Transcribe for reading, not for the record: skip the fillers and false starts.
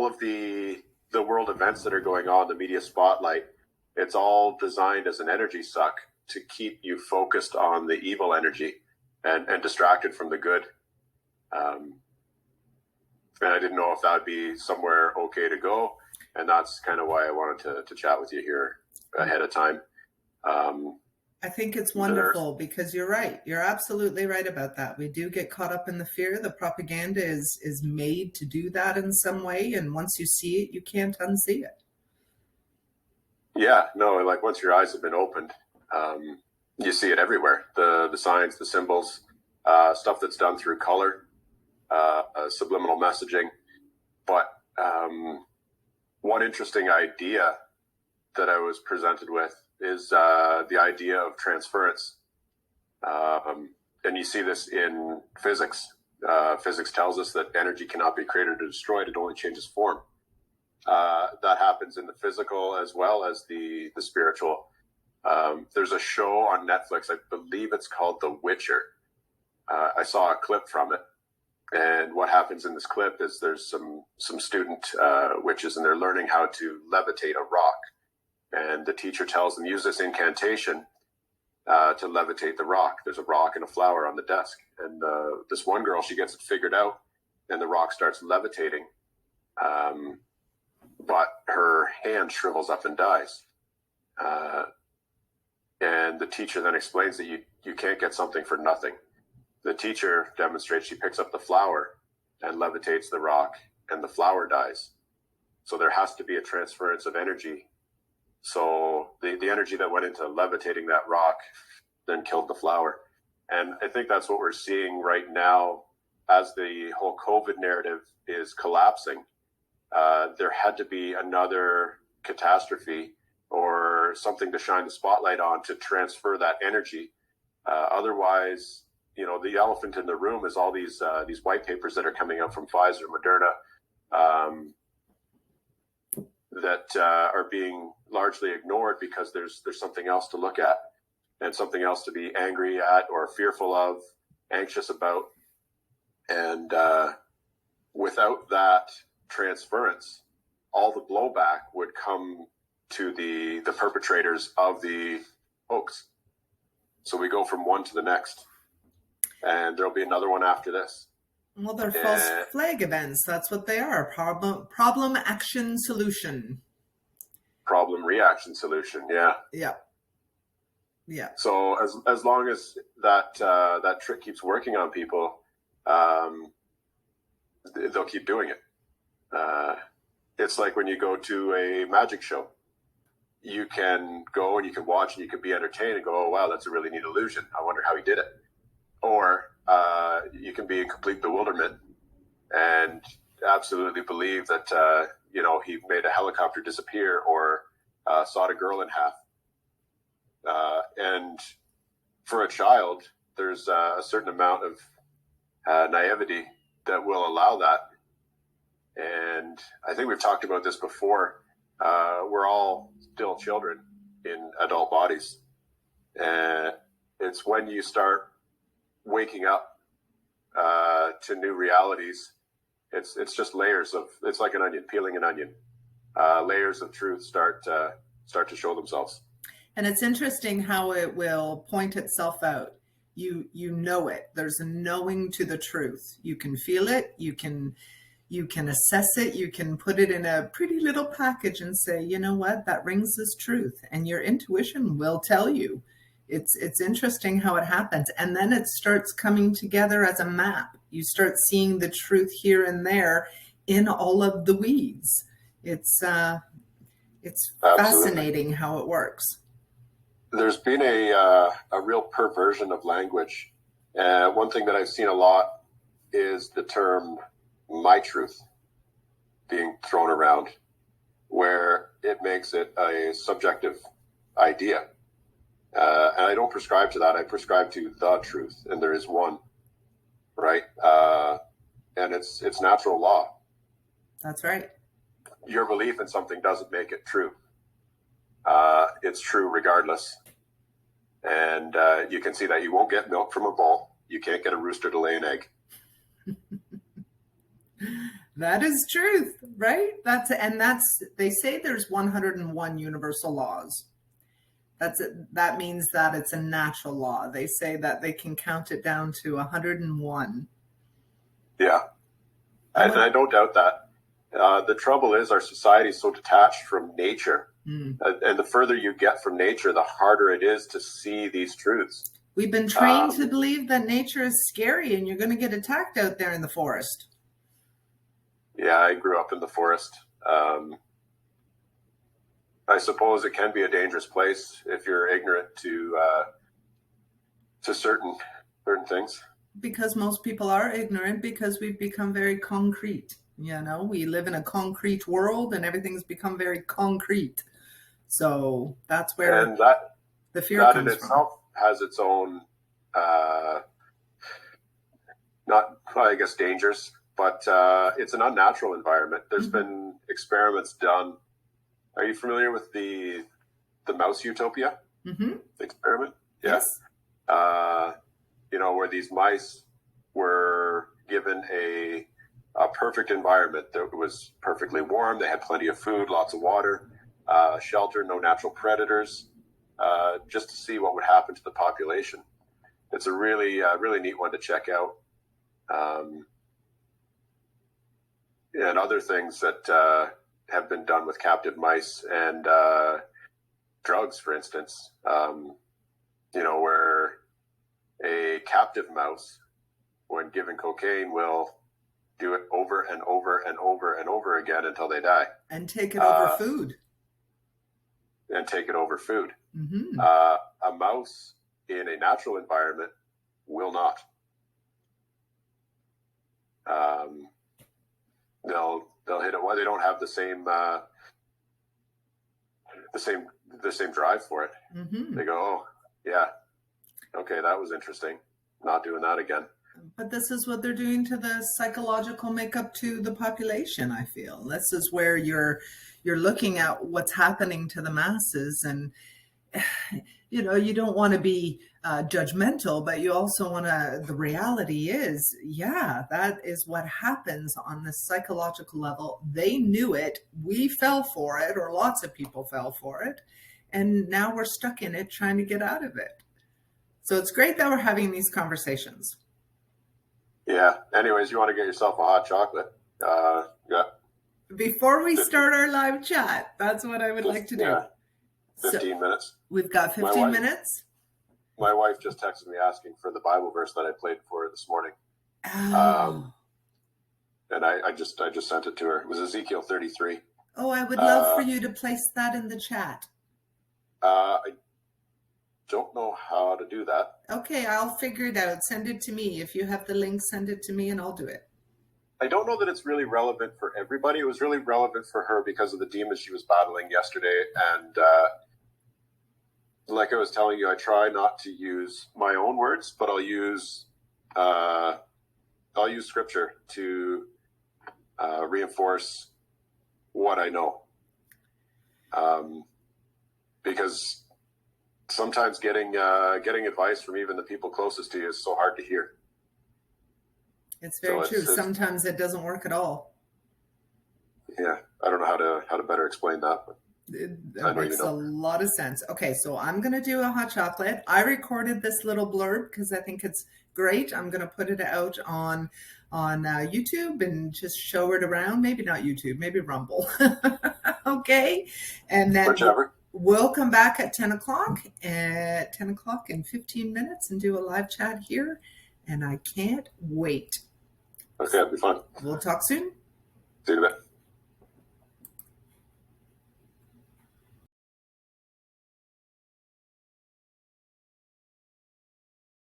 all of the world events that are going on, the media spotlight, it's all designed as an energy suck to keep you focused on the evil energy and distracted from the good. And I didn't know if that would be somewhere okay to go. And that's kind of why I wanted to chat with you here ahead of time. I think it's wonderful because you're right. You're absolutely right about that. We do get caught up in the fear. The propaganda is made to do that in some way. And once you see it, you can't unsee it. Yeah, no, like once your eyes have been opened, you see it everywhere. The signs, the symbols, stuff that's done through color, subliminal messaging. But one interesting idea that I was presented with is the idea of transference. And you see this in physics. Physics tells us that energy cannot be created or destroyed. It only changes form. That happens in the physical as well as the spiritual. There's a show on Netflix, I believe it's called The Witcher. I saw a clip from it. And what happens in this clip is there's some student witches, and they're learning how to levitate a rock. And the teacher tells them, use this incantation to levitate the rock. There's a rock and a flower on the desk. And this one girl, she gets it figured out, and the rock starts levitating. But her hand shrivels up and dies. And the teacher then explains that you can't get something for nothing. The teacher demonstrates, she picks up the flower and levitates the rock, and the flower dies. So there has to be a transference of energy. So the energy that went into levitating that rock then killed the flower. And I think that's what we're seeing right now as the whole COVID narrative is collapsing. There had to be another catastrophe or something to shine the spotlight on to transfer that energy. Otherwise, you know, the elephant in the room is all these white papers that are coming out from Pfizer, Moderna, that are being largely ignored because there's something else to look at and something else to be angry at or fearful of, anxious about. And without that transference, all the blowback would come to the perpetrators of the hoax. So we go from one to the next, and there'll be another one after this. Well, they're false flag events. That's what they are. Problem, action, solution. Problem, reaction, solution. Yeah. Yeah. Yeah. So as long as that trick keeps working on people, they'll keep doing it. It's like when you go to a magic show. You can go and you can watch and you can be entertained and go, oh, wow, that's a really neat illusion. I wonder how he did it. Or you can be in complete bewilderment and absolutely believe that, he made a helicopter disappear or sawed a girl in half. And for a child, there's a certain amount of naivety that will allow that. And I think we've talked about this before. We're all still children in adult bodies. And it's when you start waking up to new realities, it's just layers of, it's like an onion, peeling an onion. Layers of truth start to show themselves. And it's interesting how it will point itself out. You know it. There's a knowing to the truth. You can feel it. You can assess it. You can put it in a pretty little package and say, you know what, that rings as truth. And your intuition will tell you. It's interesting how it happens. And then it starts coming together as a map. You start seeing the truth here and there in all of the weeds. It's fascinating how it works. There's been a real perversion of language. One thing that I've seen a lot is the term my truth being thrown around, where it makes it a subjective idea. And I don't prescribe to that. I prescribe to the truth, and there is one, right? And it's natural law. That's right. Your belief in something doesn't make it true. It's true regardless. And you can see that you won't get milk from a bowl. You can't get a rooster to lay an egg. That is truth, right? They say there's 101 universal laws. That means that it's a natural law. They say that they can count it down to 101. Yeah, and I don't doubt that. The trouble is our society is so detached from nature. And the further you get from nature, the harder it is to see these truths. We've been trained to believe that nature is scary and you're going to get attacked out there in the forest. Yeah, I grew up in the forest. I suppose it can be a dangerous place if you're ignorant to certain things. Because most people are ignorant, because we've become very concrete. We live in a concrete world and everything's become very concrete. So that's where the fear comes from. That in itself has its own, not, I guess, dangers, but it's an unnatural environment. There's been experiments done. Are you familiar with the mouse utopia experiment? Yeah. Yes. Where these mice were given a perfect environment that was perfectly warm. They had plenty of food, lots of water, shelter, no natural predators, just to see what would happen to the population. It's a really neat one to check out. And other things that have been done with captive mice and drugs, for instance, where a captive mouse, when given cocaine, will do it over and over and over and over again until they die. And take it over food. Mm-hmm. A mouse in a natural environment will not. They'll hit it while they don't have the same drive for it. Mm-hmm. They go, oh yeah, okay, that was interesting. Not doing that again. But this is what they're doing to the psychological makeup to the population, I feel. This is where you're looking at what's happening to the masses. And, you don't want to be judgmental, but you also want to, the reality is, that is what happens on the psychological level. They knew it. We fell for it, or lots of people fell for it. And now we're stuck in it trying to get out of it. So it's great that we're having these conversations. Yeah. Anyways, you want to get yourself a hot chocolate? Yeah. Before we start our live chat, that's what I would like to do. Yeah. 15 minutes. We've got 15 minutes. My wife just texted me asking for the Bible verse that I played for her this morning. Oh. And I just sent it to her. It was Ezekiel 33. Oh, I would love for you to place that in the chat. I don't know how to do that. Okay, I'll figure it out. Send it to me. If you have the link, send it to me and I'll do it. I don't know that it's really relevant for everybody. It was really relevant for her because of the demons she was battling yesterday. And like I was telling you, I try not to use my own words, but I'll use scripture to reinforce what I know. Because sometimes getting advice from even the people closest to you is so hard to hear. It's very true. Sometimes it doesn't work at all. Yeah, I don't know how to better explain that. But it makes a lot of sense. Okay, so I'm going to do a hot chocolate. I recorded this little blurb because I think it's great. I'm going to put it out on YouTube and just show it around. Maybe not YouTube, maybe Rumble. Okay, and then whichever. We'll come back at 10 o'clock in 15 minutes and do a live chat here. And I can't wait. Okay, it'll be fun. We'll talk soon. See you in a bit.